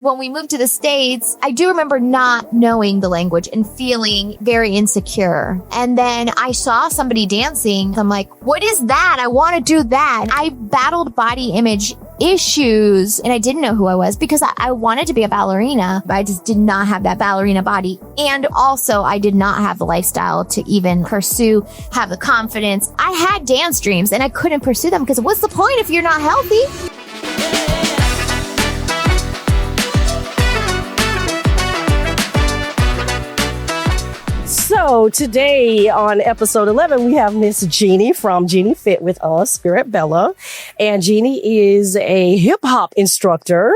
when we moved to the States, I do remember not knowing the language and feeling very insecure. And then I saw somebody dancing. I'm like, what is that? I want to do that. I battled body image issues and I didn't know who I was because I wanted to be a ballerina, but I just did not have that ballerina body. And also I did not have the lifestyle to even pursue, have the confidence. I had dance dreams and I couldn't pursue them because what's the point if you're not healthy? So today on episode 11, we have Miss Jeannie from JeannieFit with us here at Bella. And Jeannie is a hip hop instructor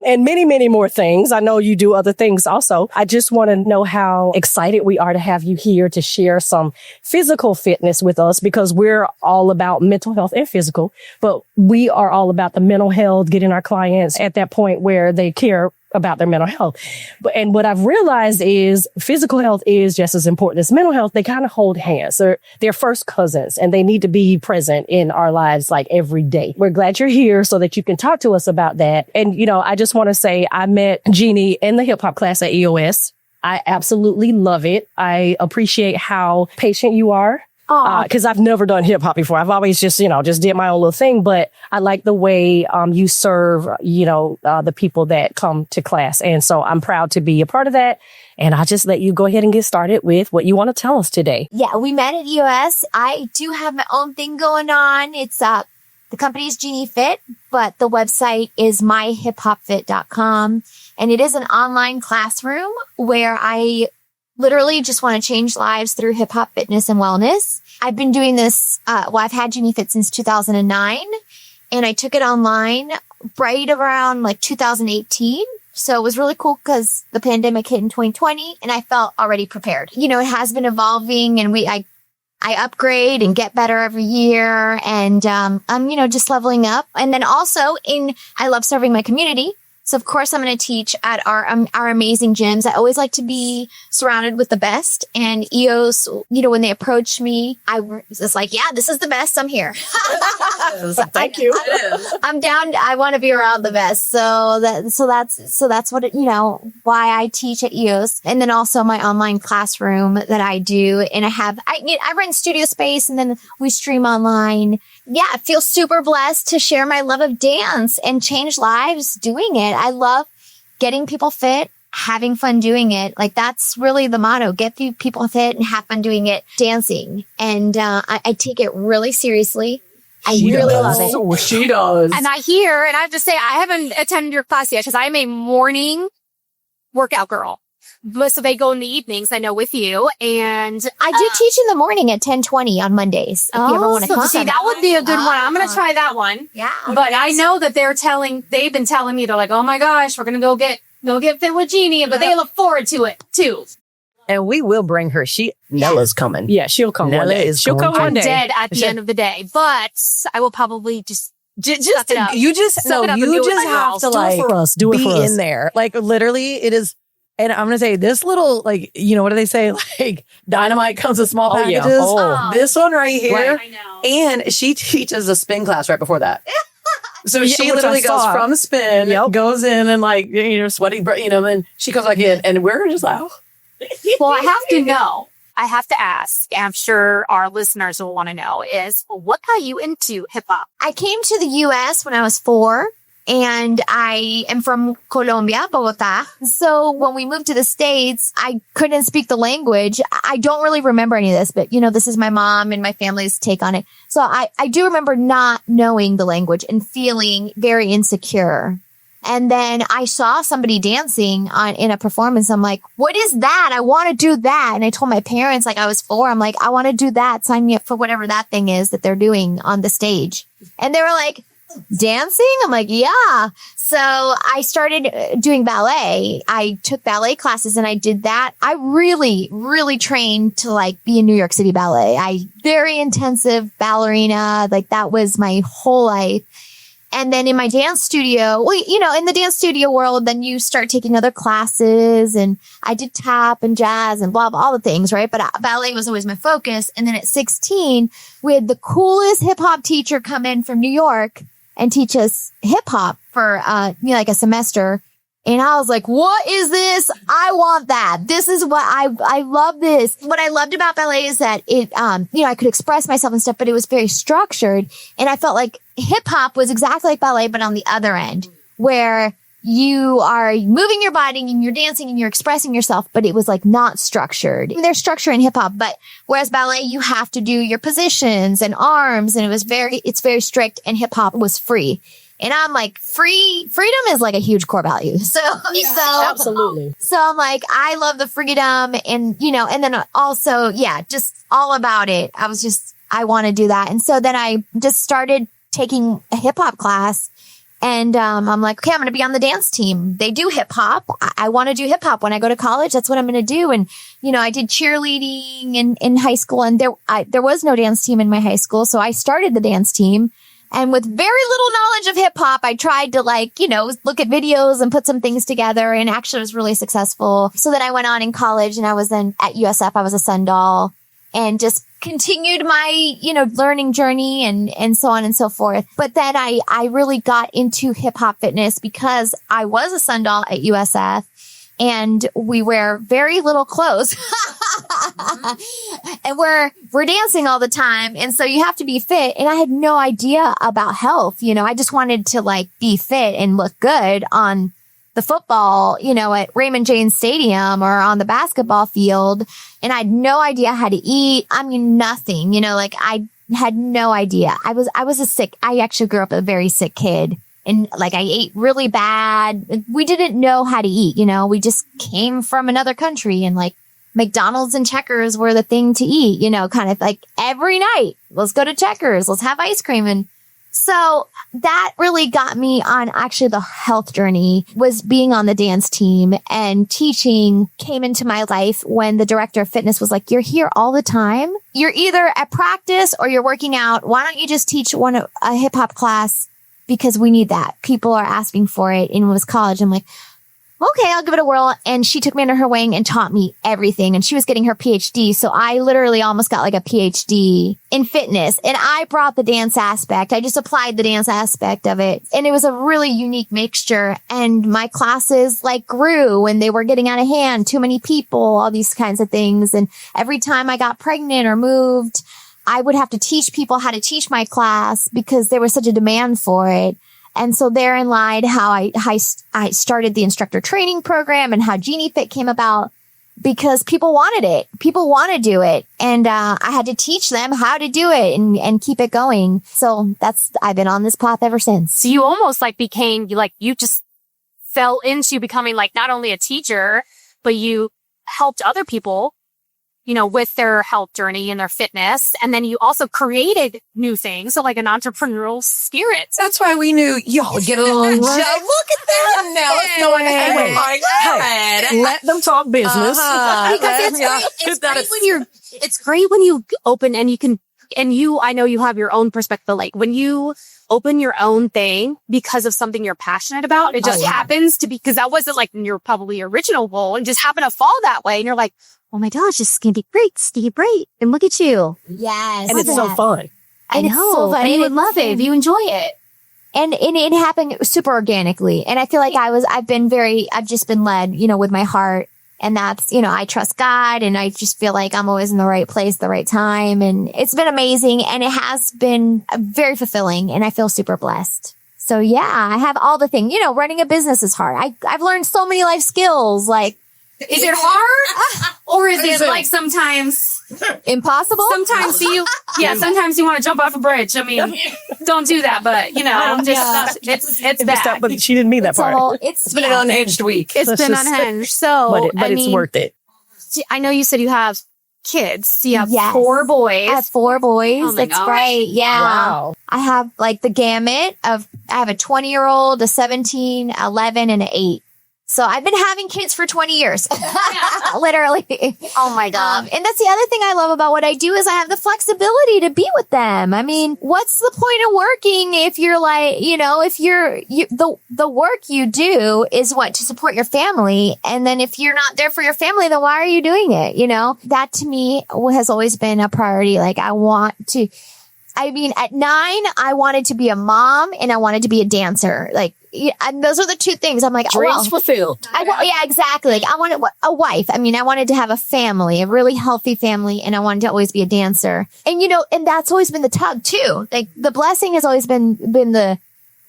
and many, many more things. I know you do other things also. I just want to know how excited we are to have you here to share some physical fitness with us because we're all about mental health and physical, but we are all about the mental health, getting our clients at that point where they care about their mental health. And what I've realized is physical health is just as important as mental health. They kind of hold hands. They're first cousins and they need to be present in our lives like every day. We're glad you're here so that you can talk to us about that. And, you know, I just want to say I met Jeannie in the hip hop class at EOS. I absolutely love it. I appreciate how patient you are. Cause I've never done hip hop before. I've always just did my own little thing, but I like the way, you serve, the people that come to class. And so I'm proud to be a part of that. And I'll just let you go ahead and get started with what you want to tell us today. Yeah, we met at EOS. I do have my own thing going on. It's, the company is JeannieFit, but the website is myhiphopfit.com. And it is an online classroom where I literally just want to change lives through hip hop fitness and wellness. I've been doing this, I've had JeannieFit since 2009 and I took it online right around like 2018. So it was really cool because the pandemic hit in 2020 and I felt already prepared. You know, it has been evolving and I upgrade and get better every year and, I'm, just leveling up. And then also I love serving my community. So of course I'm going to teach at our amazing gyms. I always like to be surrounded with the best. And EOS, when they approached me, I was like, yeah, this is the best. I'm here. Thank you. I'm down. I want to be around the best. So that's what why I teach at EOS. And then also my online classroom that I do. And I rent studio space and then we stream online. Yeah, I feel super blessed to share my love of dance and change lives doing it. I love getting people fit, having fun doing it. Like that's really the motto. Get people fit and have fun doing it, dancing. And I take it really seriously. I really love it. Oh, she does. And I have to say, I haven't attended your class yet because I'm a morning workout girl. So they go in the evenings, I know, with you. And I do teach in the morning at 10:20 on Mondays. If you ever want to come. See, that would be a good one. I'm going to try that one. Yeah. But I know that they've been telling me, they're like, oh my gosh, we're going to go get fit with Jeannie. But they look forward to it too. And we will bring her. Nella's coming. Yeah, she'll come one day. She'll come one day. I'm dead at the end of the day. But I will probably you just have to like do it for us. in there. Like literally it is. And I'm going to say this little, like, what do they say? Like dynamite comes in small packages. Yeah. Oh. This one right here. Right, I know. And she teaches a spin class right before that. So she which literally I saw. goes from spin, goes in and like, sweaty, and she comes back in and we're just like, oh. Well, I have to know. I have to ask. I'm sure our listeners will want to know is what got you into hip hop? I came to the U.S. when I was 4. And I am from Colombia, Bogota. So when we moved to the States, I couldn't speak the language. I don't really remember any of this, but this is my mom and my family's take on it. So I do remember not knowing the language and feeling very insecure. And then I saw somebody dancing in a performance. I'm like, what is that? I want to do that. And I told my parents, like I was 4, I'm like, I want to do that. Sign me up for whatever that thing is that they're doing on the stage. And they were like, dancing? I'm like, yeah. So I started doing ballet. I took ballet classes and I did that. I really, really trained to like be in New York City Ballet. Very intensive ballerina. Like that was my whole life. And then in my dance studio, in the dance studio world, then you start taking other classes and I did tap and jazz and blah, blah, all the things, right? But ballet was always my focus. And then at 16, we had the coolest hip hop teacher come in from New York and teach us hip hop for, like a semester. And I was like, what is this? I want that. This is what I love this. What I loved about ballet is that it, I could express myself and stuff, but it was very structured. And I felt like hip hop was exactly like ballet, but on the other end, where you are moving your body and you're dancing and you're expressing yourself, but it was like not structured. There's structure in hip hop, but whereas ballet, you have to do your positions and arms, and it's very strict, and hip hop was free. And I'm like, freedom is like a huge core value. So Absolutely. So I'm like, I love the freedom, and, and then also, just all about it. I want to do that. And so then I just started taking a hip hop class, and I'm like, okay, I'm going to be on the dance team. They do hip hop. I want to do hip hop when I go to college. That's what I'm going to do. And, I did cheerleading in high school, and there was no dance team in my high school. So I started the dance team. And with very little knowledge of hip hop, I tried to look at videos and put some things together, and actually was really successful. So then I went on in college, and I was then at USF. I was a Sundal, and just continued my, learning journey and so on and so forth. But then I really got into hip hop fitness because I was a Sundal at USF, and we wear very little clothes. And we're dancing all the time. And so you have to be fit. And I had no idea about health. I just wanted to be fit and look good on the football, at Raymond James Stadium or on the basketball field. And I had no idea how to eat. I mean, nothing, I had no idea. I actually grew up a very sick kid. And I ate really bad. We didn't know how to eat, we just came from another country, and McDonald's and Checkers were the thing to eat, kind of every night. Let's go to Checkers. Let's have ice cream. And so that really got me on actually the health journey, was being on the dance team, and teaching came into my life when the director of fitness was like, you're here all the time. You're either at practice or you're working out. Why don't you just teach a hip hop class? Because we need that. People are asking for it. And it was college. I'm like, okay, I'll give it a whirl. And she took me under her wing and taught me everything. And she was getting her PhD. So I literally almost got a PhD in fitness. And I brought the dance aspect. I just applied the dance aspect of it. And it was a really unique mixture. And my classes grew, and they were getting out of hand. Too many people, all these kinds of things. And every time I got pregnant or moved, I would have to teach people how to teach my class because there was such a demand for it. And so therein lied how I started the instructor training program, and how JeannieFit came about, because people wanted it. People want to do it. And I had to teach them how to do it and keep it going. So I've been on this path ever since. So you almost became, you just fell into becoming not only a teacher, but you helped other people, with their health journey and their fitness. And then you also created new things. So an entrepreneurial spirit. That's why we knew y'all would get along. Right? Look at them. Now let's go ahead. Oh my God. Hey, let them talk business. Because it's great when you open and you can, I know you have your own perspective, but when you open your own thing because of something you're passionate about, it just happens to be, because that wasn't your probably original goal, and just happened to fall that way. And you're like, oh my gosh, this is going to be great. It's going to be great. And look at you. Yes. And it's so fun. I know. So fun. And you would love it if you enjoy it. And it happened super organically. And I feel like I've just been led, with my heart. And that's, I trust God, and I just feel like I'm always in the right place, the right time. And it's been amazing. And it has been very fulfilling, and I feel super blessed. So I have all the things, running a business is hard. I've learned so many life skills, Is it hard? Or is it sometimes impossible? Sometimes sometimes you want to jump off a bridge. I mean, don't do that, but it's that. But she didn't mean that part. It's been an unhinged week. It's been unhinged. So, but it's worth it. I know you said you have kids. You have 4 boys. I have 4 boys. Oh my That's gosh. great. Yeah. Wow. I have the gamut I have a 20-year-old, a 17, 11, and an 8. So I've been having kids for 20 years, literally. Oh my God. And that's the other thing I love about what I do is I have the flexibility to be with them. I mean, what's the point of working if you're the work you do is to support your family. And then if you're not there for your family, then why are you doing it? That to me has always been a priority. I want to I mean, at 9, I wanted to be a mom and I wanted to be a dancer. Like, and those are the two things. I'm like, Dreams fulfilled. Yeah, exactly. Like, I wanted a wife. I mean, I wanted to have a family, a really healthy family, and I wanted to always be a dancer. And, and that's always been the tug too. Like, the blessing has always been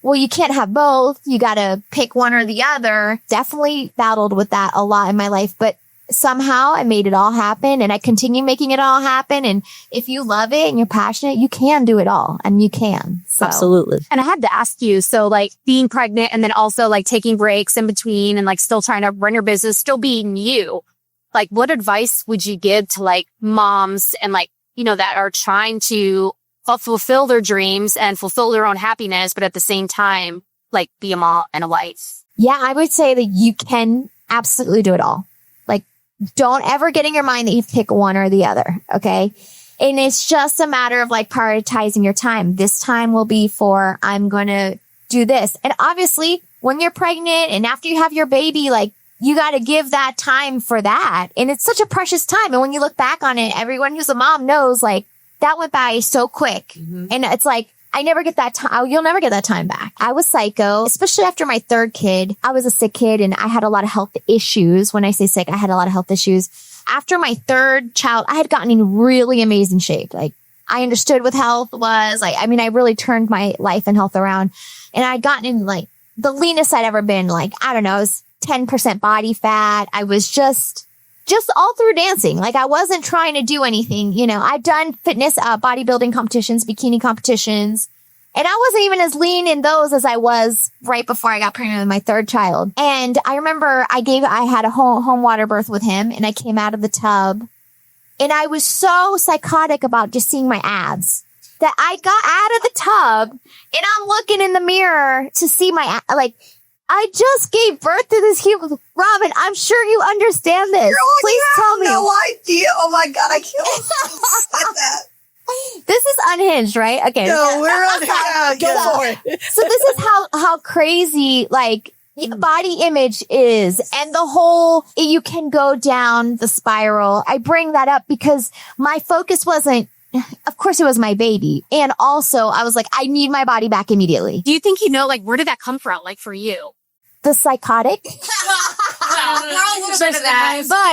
well, you can't have both. You got to pick one or the other. Definitely battled with that a lot in my life, but somehow I made it all happen, and I continue making it all happen. And if you love it and you're passionate, you can do it all, and you can. So. Absolutely. And I had to ask you, so like being pregnant and then also like taking breaks in between and like still trying to run your business, still being you, like what advice would you give to like moms and like, that are trying to fulfill their dreams and fulfill their own happiness, but at the same time, like be a mom and a wife? Yeah, I would say that you can absolutely do it all. Don't ever get in your mind that you pick one or the other. Okay. And it's just a matter of like prioritizing your time. This time will be for, I'm going to do this. And obviously when you're pregnant and after you have your baby, like you got to give that time for that. And it's such a precious time. And when you look back on it, everyone who's a mom knows like that went by so quick. Mm-hmm. And it's like, I never get that time. You'll never get that time back. I was psycho, especially after my 3rd kid. I was a sick kid and I had a lot of health issues. When I say sick, I had a lot of health issues. After my 3rd child, I had gotten in really amazing shape. Like I understood what health was. Like, I mean, I really turned my life and health around, and I'd gotten in like the leanest I'd ever been. Like, I don't know, it was 10% body fat. I was just all through dancing. Like I wasn't trying to do anything, I'd done fitness, bodybuilding competitions, bikini competitions, and I wasn't even as lean in those as I was right before I got pregnant with my 3rd child. And I remember I had a home water birth with him, and I came out of the tub, and I was so psychotic about just seeing my abs that I got out of the tub and I'm looking in the mirror to see I just gave birth to this human. Robin, I'm sure you understand this. Please tell me. No idea. Oh my God, I can't say that. This is unhinged, right? Okay. No, we're unhinged. Go for it. So this is how crazy body image is, and the whole, you can go down the spiral. I bring that up because my focus wasn't, of course it was my baby. And also I was like, I need my body back immediately. Do you think where did that come from? Like for you? The psychotic. But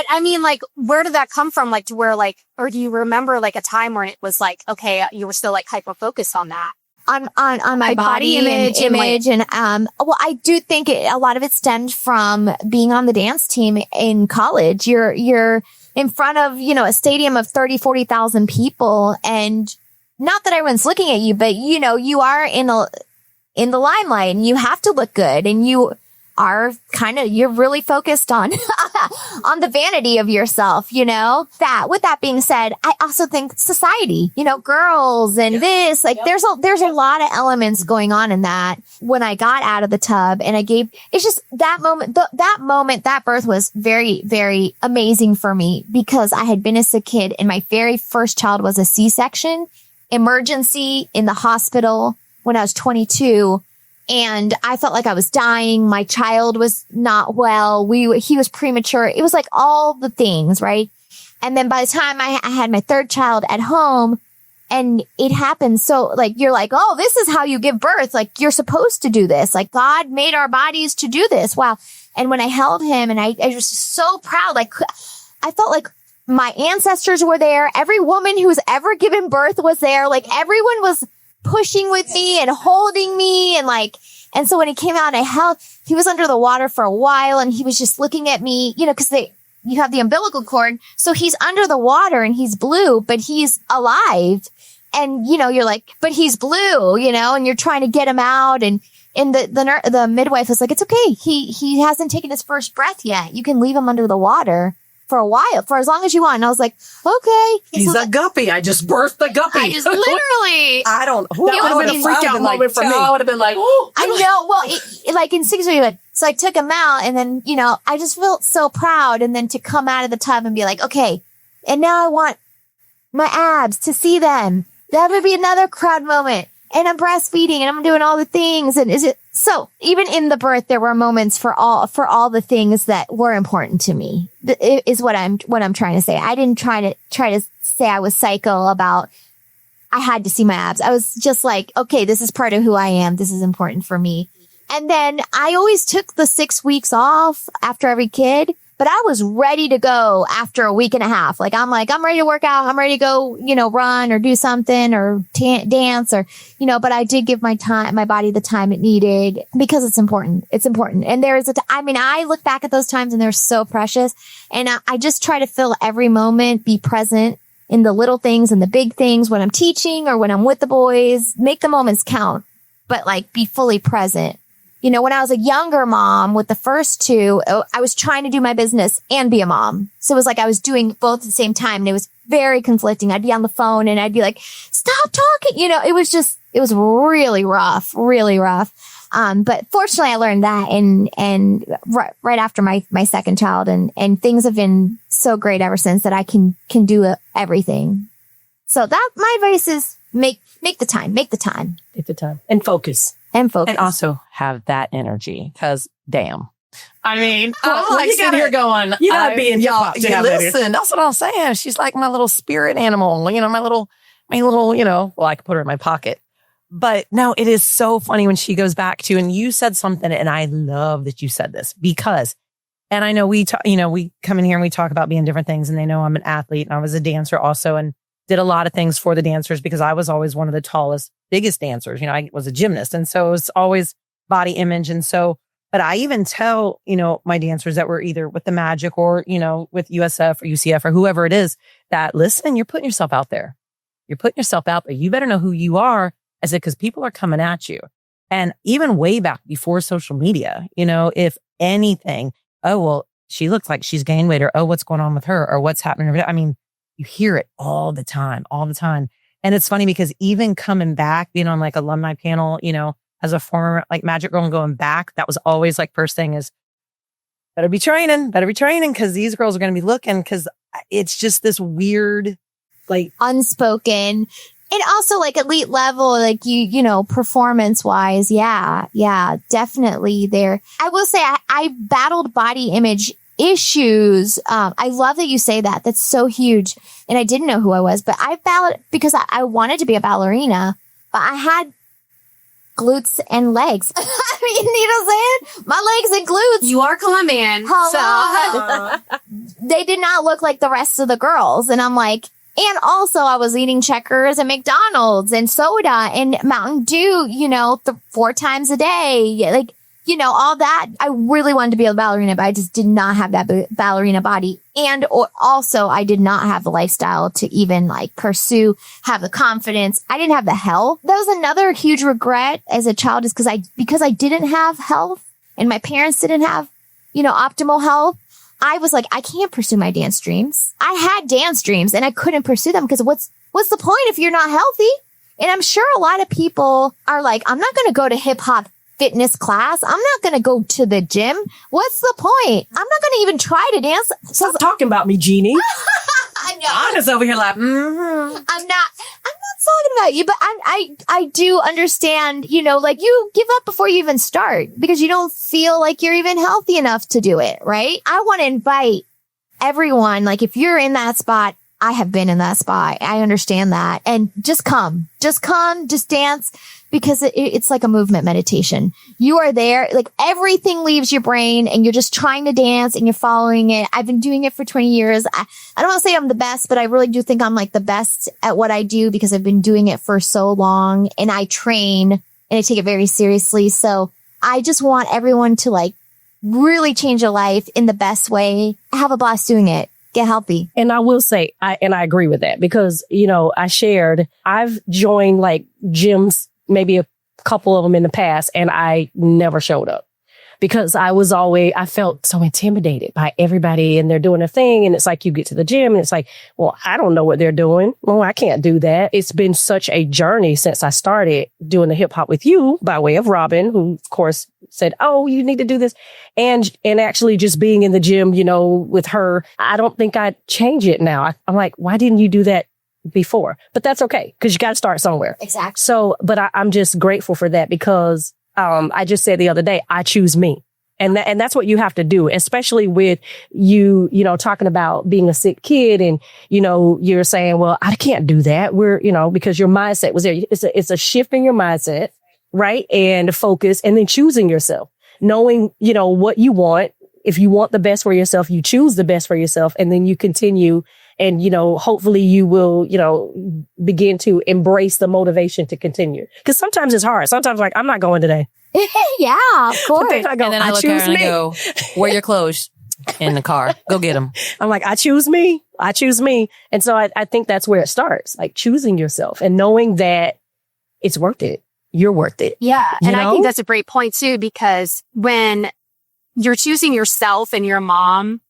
I mean, like, where did that come from? Like to where or do you remember like a time where it was like, okay, you were still like hyper focused on that? On my body image. And well, I do think a lot of it stemmed from being on the dance team in college. You're in front of, a stadium of 30, 40,000 people. And not that everyone's looking at you, but you are in the limelight and you have to look good, and you are you're really focused on, on the vanity of yourself, that. With that being said, I also think society, girls and this, there's a lot of elements going on in that. When I got out of the tub and it's just that moment, that birth was very, very amazing for me because I had been a sick kid, and my very first child was a C-section, emergency in the hospital when I was 22. And I felt like I was dying. My child was not well. He was premature. It was like all the things, right? And then by the time I had my 3rd child at home, and it happened. So you're like, oh, this is how you give birth. Like you're supposed to do this. Like God made our bodies to do this. Wow. And when I held him, and I was so proud, I felt like my ancestors were there. Every woman who's ever given birth was there. Like everyone was pushing with me and holding me, and so when he came out, he was under the water for a while, and he was just looking at me, because you have the umbilical cord, so he's under the water and he's blue, but he's alive, and you're like, but he's blue, and you're trying to get him out, and the midwife was like, it's okay, he hasn't taken his first breath yet, you can leave him under the water for a while, for as long as you want. And I was like, okay. He's a guppy. I just birthed the guppy. I just literally. I don't. That would have been a freak out moment for me. I would have been like, oh. I know. Well, in 6 weeks, so I took him out, and then, I just felt so proud. And then to come out of the tub and be like, okay, and now I want my abs to see them. That would be another crowd moment. And I'm breastfeeding and I'm doing all the things. And so even in the birth, there were moments for all the things that were important to me, is what I'm trying to say. I didn't try to say I was psycho about, I had to see my abs. I was just like, okay, this is part of who I am. This is important for me. And then I always took the 6 weeks off after every kid, but I was ready to go after a week and a half. Like, I'm ready to work out. I'm ready to go, run or do something or dance or, but I did give my body the time it needed because it's important. It's important. And I look back at those times and they're so precious. And I just try to fill every moment, be present in the little things and the big things when I'm teaching or when I'm with the boys, make the moments count, but like be fully present. When I was a younger mom with the first two, I was trying to do my business and be a mom. So it was like I was doing both at the same time and it was very conflicting. I'd be on the phone and I'd be like, stop talking. It was really rough, really rough. But fortunately I learned that and right after my second child and things have been so great ever since that I can do everything. So that my advice is make the time. And focus. And focus. And also have that energy because damn. I mean, I'm like sitting here going, you gotta be in y'all. Listen, that's what I'm saying. She's like my little spirit animal, my little, well, I could put her in my pocket. But no, it is so funny when she goes back to, and you said something, and I love that you said this because, and I know we come in here and we talk about being different things, and they know I'm an athlete and I was a dancer also and did a lot of things for the dancers because I was always one of the tallest, biggest dancers. I was a gymnast. And so it was always body image. And so, but I even tell, my dancers that were either with the Magic or, with USF or UCF or whoever it is that listen, you're putting yourself out there. You're putting yourself out there. You better know who you are. I said, because people are coming at you. And even way back before social media, if anything, oh, well, she looks like she's gained weight or, oh, what's going on with her or what's happening. I mean, you hear it all the time. And it's funny because even coming back, being on like alumni panel, as a former like Magic girl and going back, that was always like first thing is better be training because these girls are going to be looking because it's just this weird, like unspoken. And also like elite level, like performance wise. Yeah, definitely there. I will say I battled body image issues. I love that you say that. That's so huge. And I didn't know who I was, but I battled because I wanted to be a ballerina, but I had glutes and legs. I mean, you know what I'm saying? My legs and glutes. You are Colombian. So they did not look like the rest of the girls. And I'm like, and also I was eating Checkers and McDonald's and soda and Mountain Dew, 4 times a day. Like, all that. I really wanted to be a ballerina, but I just did not have that ballerina body. And also I did not have the lifestyle to even like pursue, have the confidence. I didn't have the health. That was another huge regret as a child is because I didn't have health and my parents didn't have, optimal health. I was like, I can't pursue my dance dreams. I had dance dreams and I couldn't pursue them because what's the point if you're not healthy? And I'm sure a lot of people are like, I'm not going to go to hip hop fitness class. I'm not going to go to the gym. What's the point? I'm not going to even try to dance. Stop talking about me, Jeannie. I know. I'm just over here like, I'm not talking about you, but I do understand, like you give up before you even start because you don't feel like you're even healthy enough to do it, right? I want to invite everyone, like if you're in that spot, I have been in that spot. I understand that. And just come, just dance because it's like a movement meditation. You are there, like everything leaves your brain and you're just trying to dance and you're following it. I've been doing it for 20 years. I don't want to say I'm the best, but I really do think I'm like the best at what I do because I've been doing it for so long and I train and I take it very seriously. So I just want everyone to like really change your life in the best way. Have a blast doing it. Get healthy. And I will say, I agree with that because, I've joined like gyms, maybe a couple of them in the past, and I never showed up because I felt so intimidated by everybody and they're doing their thing. And it's like you get to the gym and it's like, well, I don't know what they're doing. Well, I can't do that. It's been such a journey since I started doing the hip hop with you by way of Robin, who of course said, oh, you need to do this. And actually just being in the gym, with her, I don't think I'd change it now. I'm like, why didn't you do that before? But that's okay because you got to start somewhere. Exactly. So, but I'm just grateful for that because I just said the other day, I choose me. And that's what you have to do, especially with you know, talking about being a sick kid and, you know, you're saying, well, I can't do that. Because your mindset was there. It's a shift in your mindset, right? And focus, and then choosing yourself, knowing, you know, what you want. If you want the best for yourself, you choose the best for yourself, and then you continue. And, you know, hopefully you will, you know, begin to embrace the motivation to continue. Because sometimes it's hard. Sometimes like, I'm not going today. Yeah, of course. And then I look at her and I go, wear your clothes in the car. Go get them. I'm like, I choose me. And so I think that's where it starts, like choosing yourself and knowing that it's worth it. You're worth it. Yeah. And know? I think that's a great point too, because when you're choosing yourself and you're a mom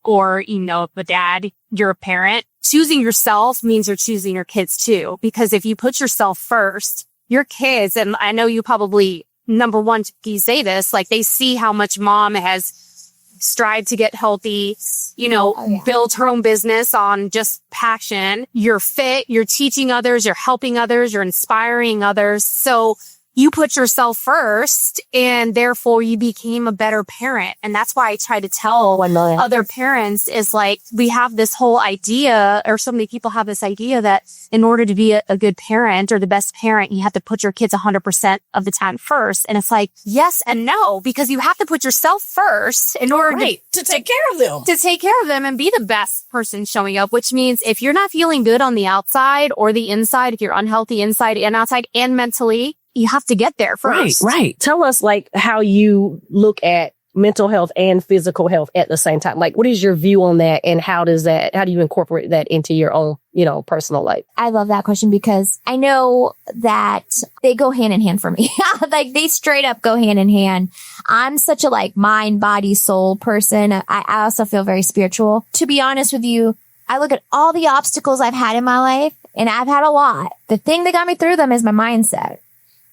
or, you know, a dad, you're a parent, choosing yourself means you're choosing your kids too. Because if you put yourself first, your kids, and I know you probably, number one, you say this, like they see how much mom has strived to get healthy, you know, build her own business on just passion. You're fit, you're teaching others, you're helping others, you're inspiring others. So you put yourself first, and therefore you became a better parent. And that's why I try to tell other parents is like, we have this whole idea, or so many people have this idea that in order to be a good parent or the best parent, you have to put your kids 100% of the time first. And it's like, yes and no, because you have to put yourself first in order to take care of them. To take care of them and be the best person showing up, which means if you're not feeling good on the outside or the inside, if you're unhealthy inside and outside and mentally, you have to get there first. Right. Tell us like how you look at mental health and physical health at the same time. Like, what is your view on that, and how do you incorporate that into your own, you know, personal life? I love that question because I know that they go hand in hand for me. Like they straight up go hand in hand. I'm such a like mind, body, soul person. I also feel very spiritual. To be honest with you, I look at all the obstacles I've had in my life, and I've had a lot. The thing that got me through them is my mindset.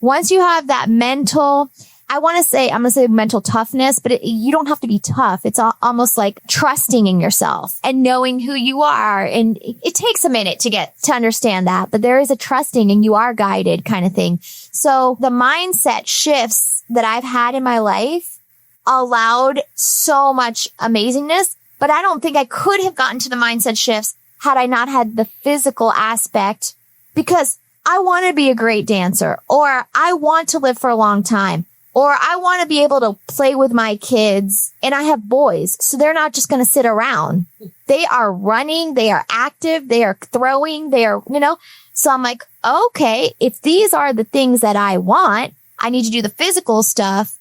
Once you have that mental, I'm going to say mental toughness, but you don't have to be tough. It's almost like trusting in yourself and knowing who you are. And it takes a minute to understand that, but there is a trusting and you are guided kind of thing. So the mindset shifts that I've had in my life allowed so much amazingness, but I don't think I could have gotten to the mindset shifts had I not had the physical aspect, because I want to be a great dancer, or I want to live for a long time, or I want to be able to play with my kids. And I have boys, so they're not just going to sit around. They are running, they are active, they are throwing, they are, you know. So I'm like, okay, if these are the things that I want, I need to do the physical stuff.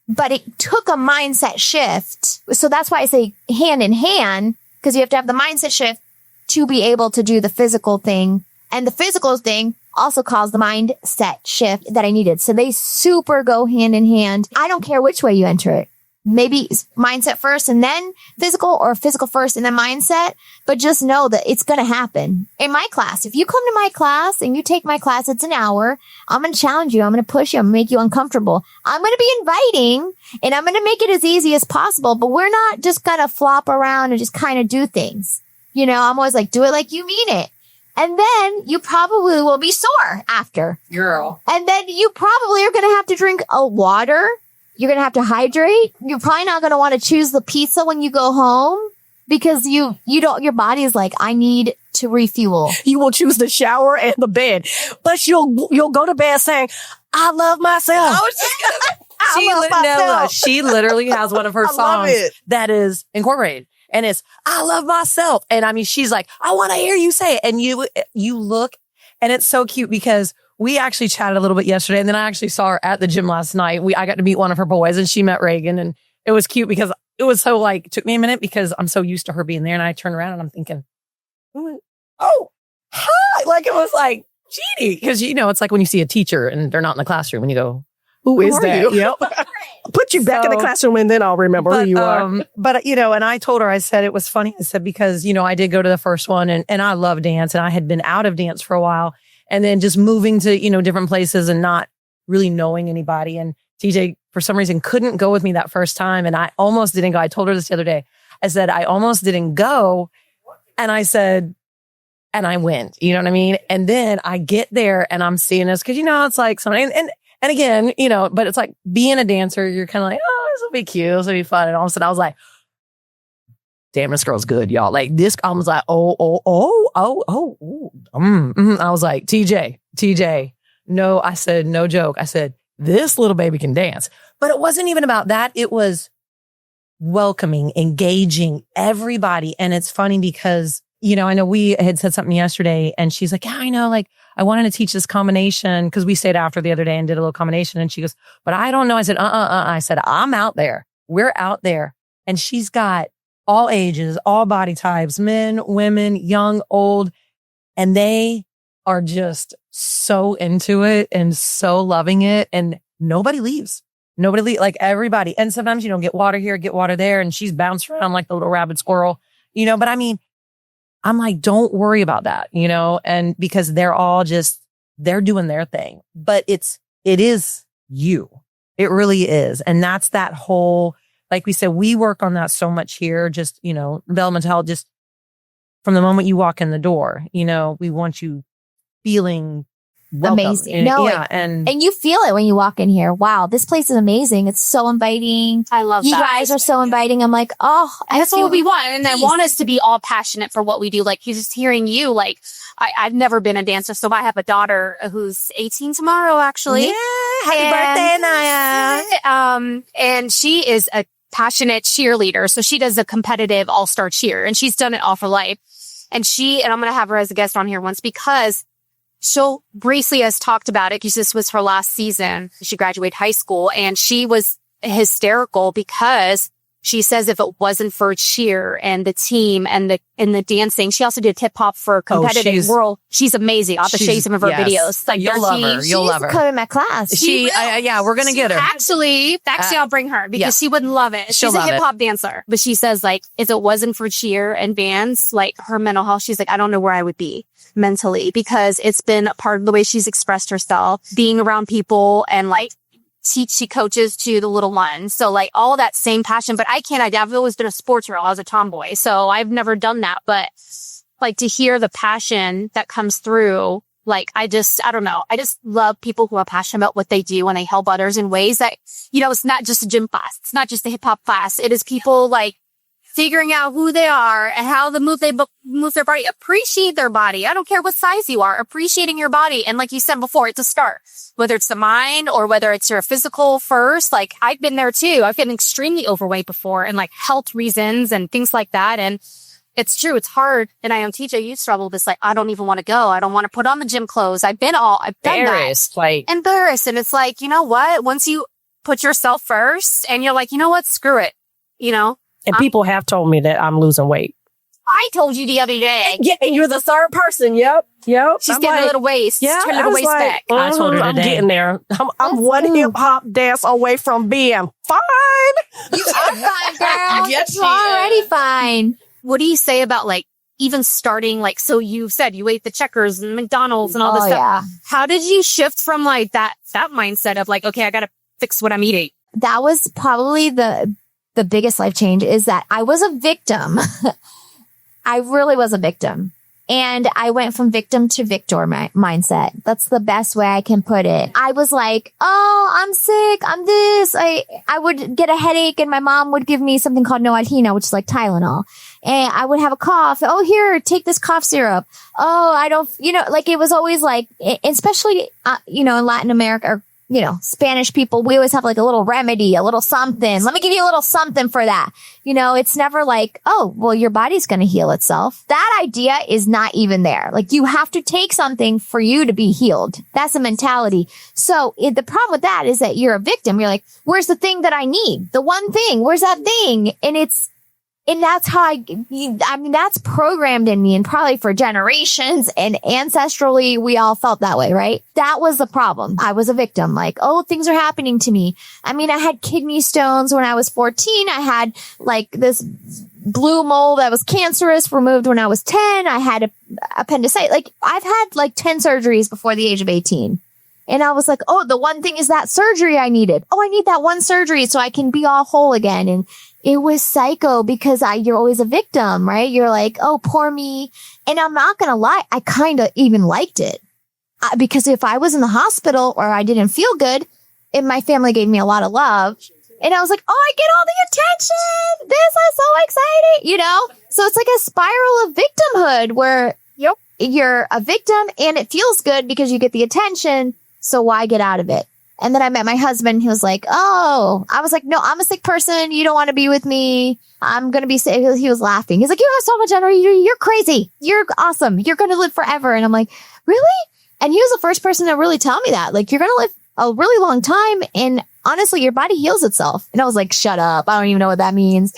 But it took a mindset shift. So that's why I say hand in hand, because you have to have the mindset shift to be able to do the physical thing. And the physical thing also caused the mindset shift that I needed. So they super go hand in hand. I don't care which way you enter it. Maybe mindset first and then physical, or physical first and then mindset. But just know that it's going to happen. In my class, if you come to my class and you take my class, it's an hour. I'm going to challenge you. I'm going to push you. I'm going to make you uncomfortable. I'm going to be inviting, and I'm going to make it as easy as possible. But we're not just going to flop around and just kind of do things. You know, I'm always like, do it like you mean it. And then you probably will be sore after. Girl. And then you probably are going to have to drink a water. You're going to have to hydrate. You're probably not going to want to choose the pizza when you go home, because you don't, your body is like, I need to refuel. You will choose the shower and the bed, but you'll go to bed saying, I love myself. I was just gonna, she literally has one of her songs that is incorporated. And it's, I love myself. And I mean, she's like, I want to hear you say it. And you look, and it's so cute because we actually chatted a little bit yesterday. And then I actually saw her at the gym last night. I got to meet one of her boys, and she met Reagan. And it was cute because it was so like, it took me a minute because I'm so used to her being there. And I turned around and I'm thinking, oh, hi. Like it was like, Jeannie. Because, you know, it's like when you see a teacher and they're not in the classroom and you go, who is that? Yep. Put you back in the classroom and then I'll remember who you are. But, you know, and I told her, I said, it was funny. I said, because, you know, I did go to the first one and I love dance, and I had been out of dance for a while, and then just moving to, you know, different places and not really knowing anybody. And TJ, for some reason, couldn't go with me that first time. And I almost didn't go. I told her this the other day. I said, I almost didn't go. And I said, and I went, you know what I mean? And then I get there and I'm seeing this, because, you know, it's like somebody, and And again, you know, but it's like being a dancer, you're kind of like, oh, this will be cute. This will be fun. And all of a sudden I was like, damn, this girl's good, y'all. Like this, I was like, I was like, TJ, no, I said, no joke. I said, this little baby can dance. But it wasn't even about that. It was welcoming, engaging everybody. And it's funny because, you know, I know we had said something yesterday and she's like, yeah, I know, like I wanted to teach this combination because we stayed after the other day and did a little combination. And she goes, but I don't know. I said, I said, I'm out there. We're out there. And she's got all ages, all body types, men, women, young, old, and they are just so into it and so loving it. And nobody leaves. Like everybody. And sometimes, you know, get water here, get water there. And she's bounced around like the little rabid squirrel, you know, but I mean, I'm like, don't worry about that, you know, and because they're all they're doing their thing, but it is you. It really is. And that's that whole, like we said, we work on that so much here, just, you know, developmental health, just from the moment you walk in the door, you know, we want you feeling welcome. Amazing. And you feel it when you walk in here. Wow, this place is amazing. It's so inviting. I love you that. guys are so inviting. I'm like, oh, that's what we want. And I want us to be all passionate for what we do. Like just hearing you, like I've never been a dancer. So I have a daughter who's 18 tomorrow, actually. Yeah. Happy birthday, Naya. And she is a passionate cheerleader. So she does a competitive all-star cheer and she's done it all for life. And I'm going to have her as a guest on here once because she'll briefly has talked about it because this was her last season. She graduated high school and she was hysterical because she says if it wasn't for cheer and the team and the dancing, she also did hip hop for competitive world. She's amazing. I'll have to show you some of her videos. Like you'll love her. You'll love her. Come in my class. Yeah, we're going to get her. Actually, I'll bring her because she wouldn't love it. She's a hip hop dancer, but she says like, if it wasn't for cheer and bands, like her mental health, she's like, I don't know where I would be mentally because it's been a part of the way she's expressed herself, being around people and like, she coaches to the little ones. So like all that same passion, but I've always been a sports girl. I was a tomboy. So I've never done that, but like to hear the passion that comes through, like I don't know. I just love people who are passionate about what they do and they help others in ways that, you know, it's not just a gym class. It's not just a hip hop class. It is people like figuring out who they are and how they move their body. Appreciate their body. I don't care what size you are. Appreciating your body. And like you said before, it's a start. Whether it's the mind or whether it's your physical first. Like I've been there too. I've been extremely overweight before and like health reasons and things like that. And it's true. It's hard. And I am TJ. You struggle with this. Like, I don't even want to go. I don't want to put on the gym clothes. I've done Embarrassed, that. Embarrassed. And it's like, you know what? Once you put yourself first and you're like, you know what? Screw it. You know? And people have told me that I'm losing weight. I told you the other day. Yeah, and you're the third person. Yep. She's getting a little waist. Yeah, turn a little waist back. I told her today. I'm getting there. I'm one hip hop dance away from being fine. You are fine, girl. Yes, You're already fine. What do you say about like even starting like, so you said you ate the Checkers and McDonald's and all this stuff. Yeah. How did you shift from like that mindset of like, okay, I got to fix what I'm eating? That was probably the biggest life change is that I was a victim. I really was a victim. And I went from victim to victor mindset. That's the best way I can put it. I was like, oh, I'm sick. I'm this. I would get a headache and my mom would give me something called Noadhina, which is like Tylenol. And I would have a cough. Oh, here, take this cough syrup. Oh, I don't, like it was always like, especially, in Latin America or, Spanish people, we always have like a little remedy, a little something. Let me give you a little something for that. It's never like, oh, well, your body's going to heal itself. That idea is not even there. Like you have to take something for you to be healed. That's a mentality. So the problem with that is that you're a victim. You're like, where's the thing that I need? The one thing, where's that thing? And that's how that's programmed in me and probably for generations and ancestrally, we all felt that way, right? That was the problem. I was a victim. Like, oh, things are happening to me. I mean, I had kidney stones when I was 14. I had like this blue mole that was cancerous removed when I was 10. I had appendicitis. Like I've had like 10 surgeries before the age of 18. And I was like, oh, the one thing is that surgery I needed. Oh, I need that one surgery so I can be all whole again. And it was psycho because you're always a victim, right? You're like, oh, poor me. And I'm not going to lie. I kind of even liked it. because if I was in the hospital or I didn't feel good, my family gave me a lot of love. And I was like, oh, I get all the attention. This is so exciting, you know? So it's like a spiral of victimhood where you're a victim and it feels good because you get the attention. So why get out of it? And then I met my husband. He was like, oh, I was like, no, I'm a sick person. You don't want to be with me. I'm going to be sick. He was laughing. He's like, you have so much energy. You're crazy. You're awesome. You're going to live forever. And I'm like, really? And he was the first person to really tell me that. Like, you're going to live a really long time. And honestly, your body heals itself. And I was like, shut up. I don't even know what that means.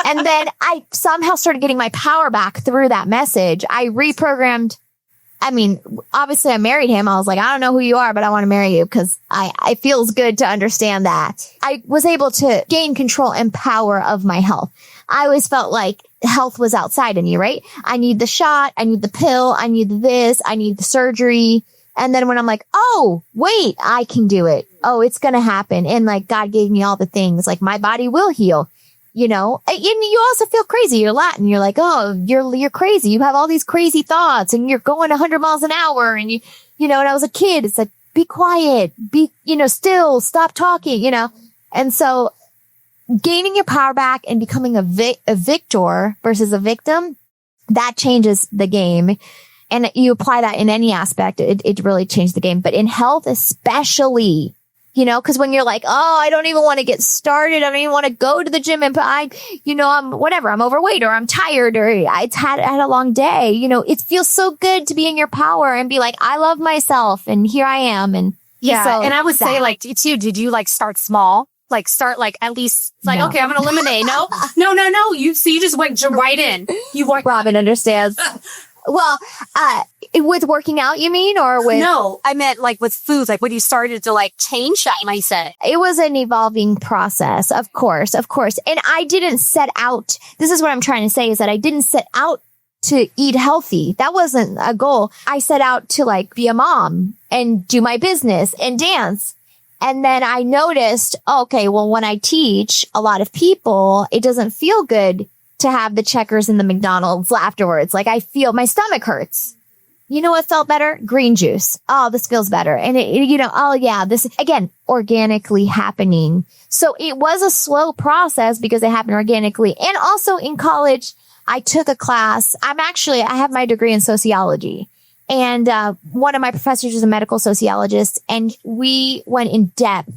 And then I somehow started getting my power back through that message. I reprogrammed. I mean, obviously I married him. I was like, I don't know who you are, but I want to marry you because it feels good to understand that. I was able to gain control and power of my health. I always felt like health was outside of me, right? I need the shot. I need the pill. I need this. I need the surgery. And then when I'm like, oh, wait, I can do it. Oh, it's going to happen. And like God gave me all the things, like my body will heal. You know, and you also feel crazy. You're Latin. You're like, oh, you're crazy. You have all these crazy thoughts and you're going 100 miles an hour. And when I was a kid, it's like, be quiet, still, stop talking, And so gaining your power back and becoming a victor versus a victim, that changes the game. And you apply that in any aspect. It really changed the game, but in health, especially, because when you're like, oh, I don't even want to get started. I don't even want to go to the gym and I'm whatever. I'm overweight or I'm tired or I had a long day. It feels so good to be in your power and be like, I love myself and here I am. And yeah. So and I would say like too, did you like start small? Like start like at least like, okay, I'm going to eliminate. No. You just went right in. Robin understands. Well, with working out, you mean, or with? No, I meant like with foods, like when you started to like change that mindset. It was an evolving process, of course. And I didn't set out. This is what I'm trying to say is that I didn't set out to eat healthy. That wasn't a goal. I set out to like be a mom and do my business and dance. And then I noticed, okay, well, when I teach a lot of people, it doesn't feel good to have the checkers in the McDonald's afterwards. Like I feel my stomach hurts. You know what felt better? Green juice. Oh, this feels better. And oh yeah, this again, organically happening. So it was a slow process because it happened organically. And also in college, I took a class. I have my degree in sociology. And one of my professors is a medical sociologist. And we went in depth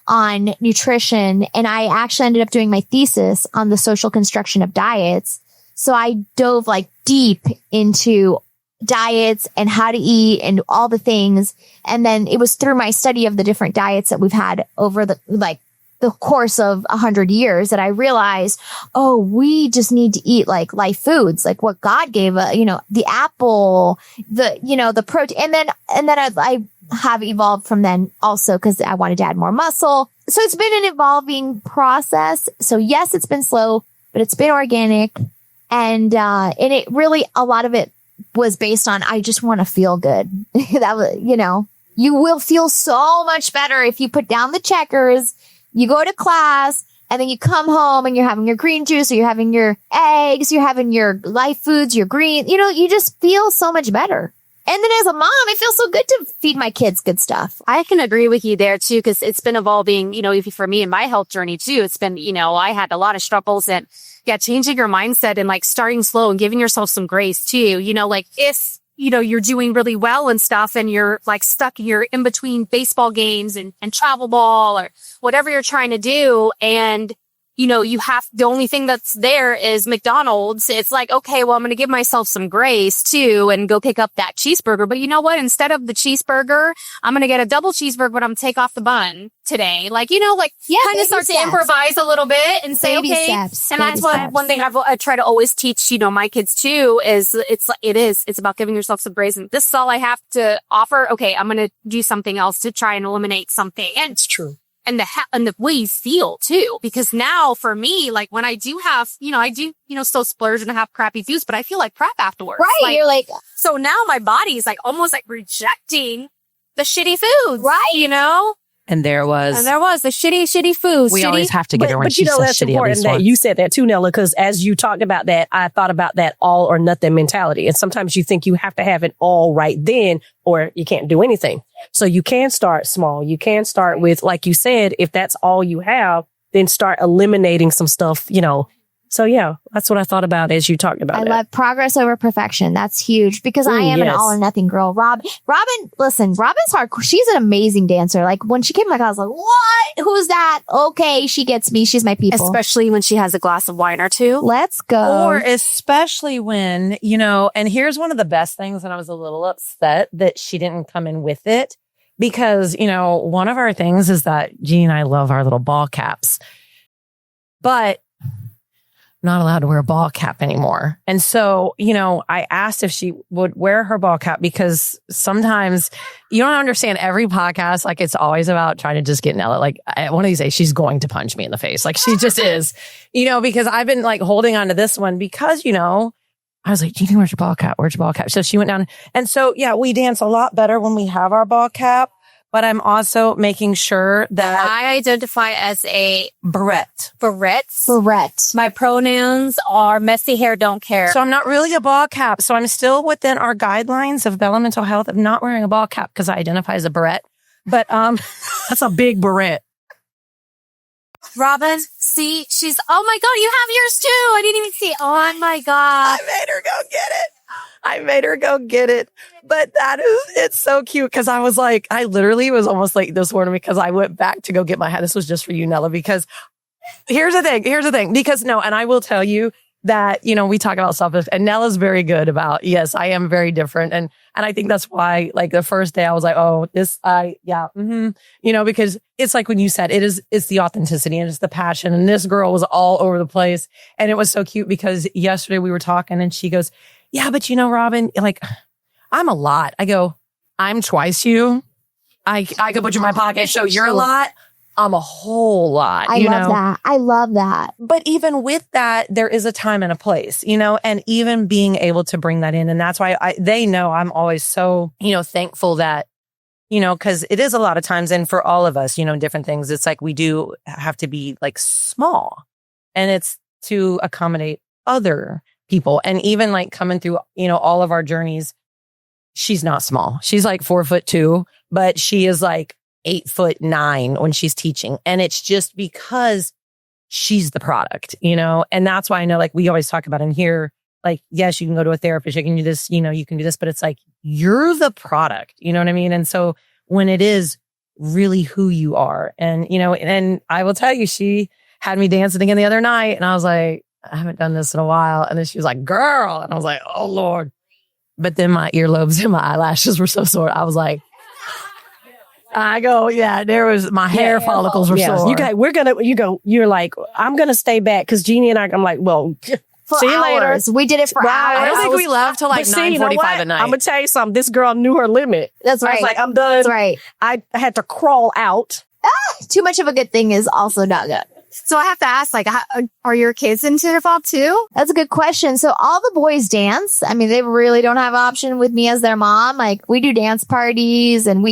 on nutrition. And I actually ended up doing my thesis on the social construction of diets. So I dove like deep into diets and how to eat and all the things. And then it was through my study of the different diets that we've had over the course of 100 years that I realized, oh, we just need to eat like life foods, like what God gave, the apple, the protein. And then I have evolved from then also because I wanted to add more muscle. So it's been an evolving process. So yes, it's been slow, but it's been organic. And it really, a lot of it was based on, I just want to feel good. That was, you will feel so much better if you put down the checkers, you go to class, and then you come home and you're having your green juice or you're having your eggs, you're having your life foods, your green, you just feel so much better. And then as a mom, it feels so good to feed my kids good stuff. I can agree with you there too, because it's been evolving, for me in my health journey too. It's been, I had a lot of struggles and changing your mindset and like starting slow and giving yourself some grace too. Like if, you're doing really well and stuff and you're like stuck, you're in between baseball games and travel ball or whatever you're trying to do. And the only thing that's there is McDonald's. It's like, okay, well, I'm going to give myself some grace too and go pick up that cheeseburger. But you know what? Instead of the cheeseburger, I'm going to get a double cheeseburger, but I'm going to take off the bun today. Like, kind of start to improvise a little bit and say, baby okay. Steps, and that's what one thing I try to always teach, my kids too, is it's about giving yourself some grace. And this is all I have to offer. Okay. I'm going to do something else to try and eliminate something. And it's true. And the way you feel too, because now for me, like when I do have, I do, still splurge and have crappy foods, but I feel like crap afterwards. Right. You're like, so now my body's like almost like rejecting the shitty foods. Right. And there was the shitty food. we always have to get her when But she says that's shitty at important least that once. you said that too, Nella, because as you talked about that, I thought about that all or nothing mentality. And sometimes you think you have to have it all right then, or you can't do anything. So you can start small. You can start with, like you said, if that's all you have, then start eliminating some stuff, So yeah, that's what I thought about as you talked about I that. love progress over perfection. That's huge because I am an yes. all or nothing girl. Robin, listen, Robin's hardcore. She's an amazing dancer. Like when she came to my class, I was like, what? Who's that? Okay. She gets me. She's my people. Especially when she has a glass of wine or two. Let's go. Or especially when, and here's one of the best things, and I was a little upset that she didn't come in with it because, one of our things is that Jean and I love our little ball caps, but not allowed to wear a ball cap anymore. And so, I asked if she would wear her ball cap because sometimes you don't understand every podcast. Like it's always about trying to just get Nella. Like one of these days she's going to punch me in the face. Like she just is, because I've been like holding on to this one because, I was like, Jeannie, where's your ball cap? Where's your ball cap? So she went down. And so, yeah, we dance a lot better when we have our ball cap. But I'm also making sure that I identify as a barrette. Barrette. My pronouns are messy hair, don't care. So I'm not really a ball cap. So I'm still within our guidelines of Bella mental health of not wearing a ball cap because I identify as a barrette. But That's a big barrette. Robin, see, oh my God, you have yours too. I didn't even see. Oh my God. I made her go get it. But it's so cute because I was like, I literally was almost like this morning because I went back to go get my hat. This was just for you, Nella, because here's the thing. Because and I will tell you that, we talk about stuff and Nella's very good about, yes, I am very different. And I think that's why like the first day I was like, oh, because it's like when you said it's the authenticity and it's the passion. And this girl was all over the place. And it was so cute because yesterday we were talking and she goes, yeah, but Robin, like I'm a lot. I go, I'm twice you. I could put you in my pocket. So you're a lot. I'm a whole lot. I love that. But even with that, there is a time and a place, and even being able to bring that in. And that's why they know I'm always so, thankful that, because it is a lot of times. And for all of us, different things, it's like we do have to be like small and it's to accommodate other people. And even like coming through, all of our journeys, she's not small. She's like 4'2", but she is like 8'9" when she's teaching. And it's just because she's the product, and that's why I know like we always talk about in here, like, yes, you can go to a therapist, you can do this, you can do this, but it's like, you're the product, you know what I mean? And so when it is really who you are and, and I will tell you, she had me dancing again the other night and I was like, I haven't done this in a while. And then she was like, girl. And I was like, oh Lord. But then my earlobes and my eyelashes were so sore. I was like, there was my hair follicles were sore. You're like, I'm going to stay back because Jeannie and I'm like, well, For see you later. hours. We did it for hours. I don't think we left till like 9:45 at night. I'm going to tell you something. This girl knew her limit. That's right. I was like, I'm done. That's right. I had to crawl out. Too much of a good thing is also not good. So I have to ask, like, are your kids into hip-hop too? That's a good question. So all the boys dance. I mean, they really don't have an option with me as their mom. Like we do dance parties and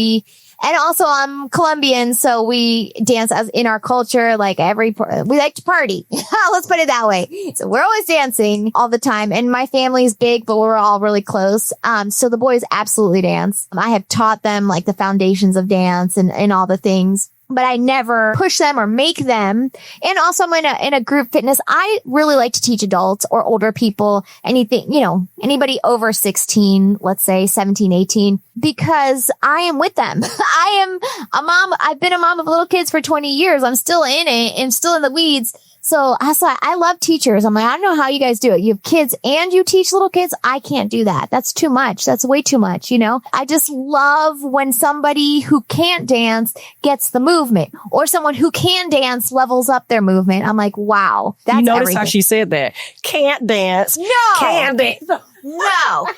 also I'm Colombian. So we dance as in our culture, like we like to party. Let's put it that way. So we're always dancing all the time. And my family's big, but we're all really close. So the boys absolutely dance. I have taught them like the foundations of dance and all the things. But I never push them or make them. And also I'm in a group fitness. I really like to teach adults or older people, anybody over 16, let's say 17, 18, because I am with them. I am a mom. I've been a mom of little kids for 20 years. I'm still in it. I'm still in the weeds. So I love teachers. I'm like, I don't know how you guys do it. You have kids and you teach little kids. I can't do that. That's too much. That's way too much. I just love when somebody who can't dance gets the movement or someone who can dance levels up their movement. I'm like, wow. That's Notice everything. how she said that. Can't dance. No. Can dance. No.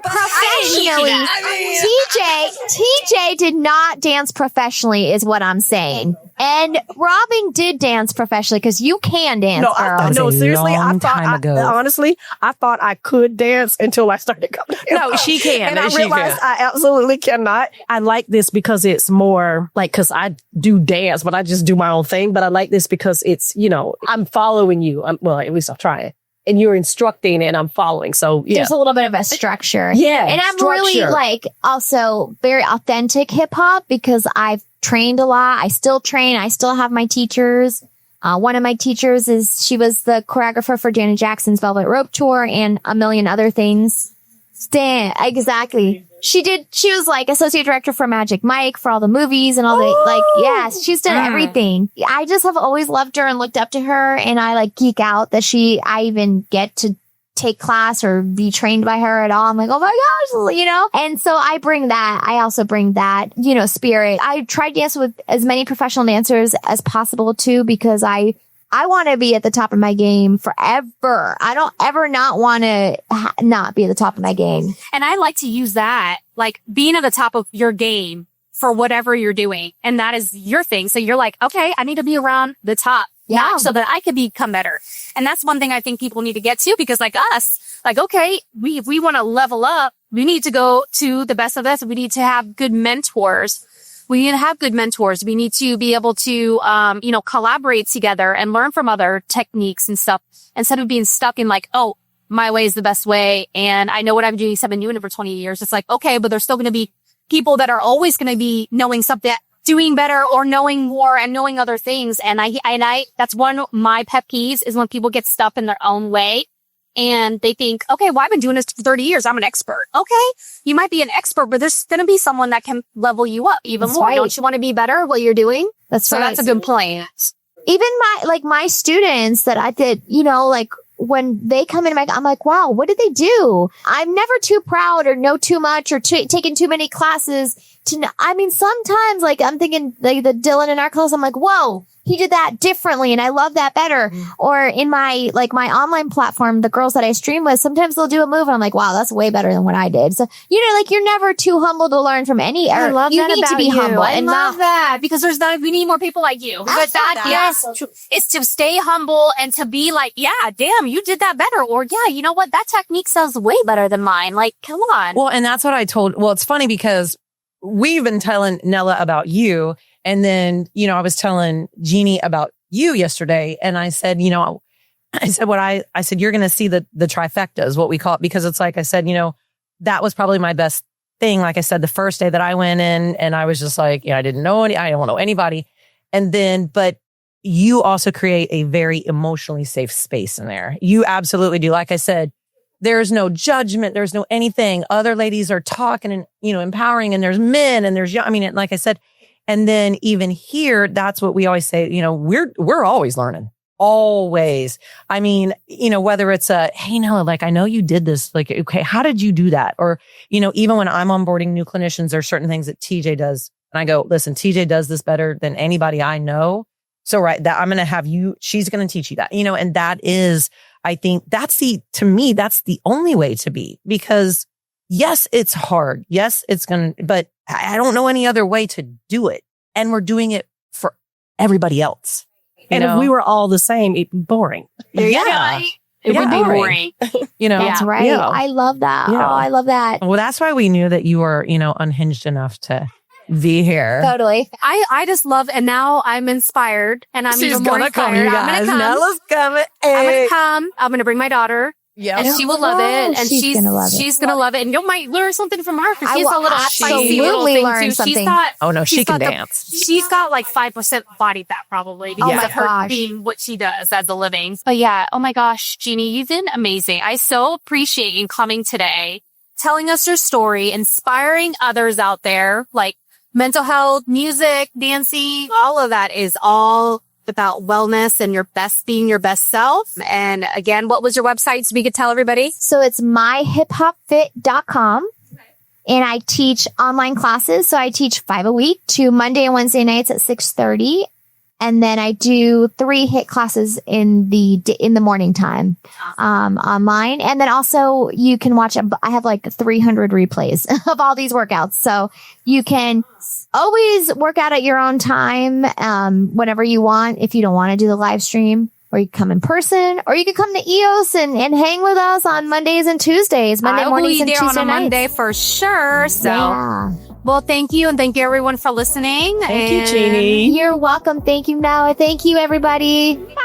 professionally. TJ did not dance professionally is what I'm saying. And Robin did dance professionally because you can dance, girl. No, seriously, Honestly, I thought I could dance until I started coming. no, she can. And I realized I absolutely cannot. I like this because it's more like, because I do dance, but I just do my own thing. But I like this because it's, I'm following you. Well, at least I'll try it. And you're instructing and I'm following. So yeah. There's a little bit of a structure. Yeah. And I'm really also very authentic hip hop because I've trained a lot. I still train. I still have my teachers. One of my teachers she was the choreographer for Janet Jackson's Velvet Rope Tour and a million other things. Exactly. She was like associate director for Magic Mike for all the movies and all yes, she's done everything. I just have always loved her and looked up to her, and I geek out that I even get to take class or be trained by her at all. I'm like, oh my gosh, and so I bring that. I also bring that, spirit. I try dancing with as many professional dancers as possible too, because I want to be at the top of my game forever. I don't ever not want to not be at the top of my game. And I like to use that, like being at the top of your game for whatever you're doing. And that is your thing. So you're like, okay, I need to be around the top notch so that I can become better. And that's one thing I think people need to get to, because like us, okay, if we want to level up, we need to go to the best of this. We need to have good mentors. We need to have good mentors. We need to be able to, collaborate together and learn from other techniques and stuff instead of being stuck in my way is the best way. And I know what I'm doing. So I've been doing it for 20 years. It's like, okay, but there's still going to be people that are always going to be knowing something, doing better or knowing more and knowing other things. And I, that's one of my pet peeves is when people get stuck in their own way. And they think, okay, well, I've been doing this for 30 years. I'm an expert. Okay. You might be an expert, but there's going to be someone that can level you up even more. Right. Don't you want to be better at what you're doing? That's right. So that's a good plan. Even my students that I did, when they come in, I'm like, wow, what did they do? I'm never too proud or know too much or taken too many classes to know. I mean, sometimes I'm thinking the Dylan in our class, I'm like, whoa, he did that differently. And I love that better. Or in my online platform, the girls that I stream with, sometimes they'll do a move and I'm like, wow, that's way better than what I did. So, you're never too humble to learn from any. I love you that need about to be you. humble. I love that because we need more people like you. But it's to stay humble and to be like, yeah, damn, you did that better. Or yeah, you know what? That technique sounds way better than mine. Like, come on. Well, and that's what I told. Well, it's funny because we've been telling Nella about you. And then, I was telling Jeannie about you yesterday. And I said, I said, you're going to see the trifecta is what we call it. Because it's like I said, that was probably my best thing. Like I said, the first day that I went in and I was just like, I don't know anybody. And then, but you also create a very emotionally safe space in there. You absolutely do. Like I said, there's no judgment. There's no anything. Other ladies are talking and, empowering, and there's men and there's young. I mean, like I said, and then even here, that's what we always say, we're always learning. Always. I mean, whether it's hey, Nella, I know you did this. Okay, how did you do that? Or, even when I'm onboarding new clinicians, there are certain things that TJ does. And I go, listen, TJ does this better than anybody I know. So, right, that I'm going to have she's going to teach you that, and that is, I think to me, that's the only way to be, because yes, it's hard. Yes, but I don't know any other way to do it. And we're doing it for everybody else. And if we were all the same, it'd be boring. Yeah. It would be boring. That's right. Yeah. I love that. Yeah. Oh, I love that. Well, that's why we knew that you were, unhinged enough to be here. Totally. I just love, and now I'm inspired, and I'm even more inspired. You guys. Nella's coming. I'm going to come. I'm going to bring my daughter. Yeah, and she will love it, and she's gonna love it, and you might learn something from her because she's a little spicy little thing too. She can dance. She's got 5% body fat probably because of her being what she does as a living. But yeah, oh my gosh, Jeannie, you've been amazing. I so appreciate you coming today, telling us your story, inspiring others out there, mental health, music, dancing, all of that is all about wellness and being your best self. And again, what was your website so we could tell everybody? So it's myhiphopfit.com. And I teach online classes. So I teach 5 a week, to Monday and Wednesday nights at 6:30. And then I do 3 HIIT classes in the morning time, online. And then also you can watch, I have like 300 replays of all these workouts. So you can always work out at your own time, whenever you want. If you don't want to do the live stream, or you can come in person, or you can come to EOS and hang with us on Mondays and Tuesdays, Monday mornings and Tuesday nights. on a Monday for sure. So, well, thank you. And thank you everyone for listening. Thank you, Jeannie. You're welcome. Thank you, Noah. Thank you, everybody. Bye.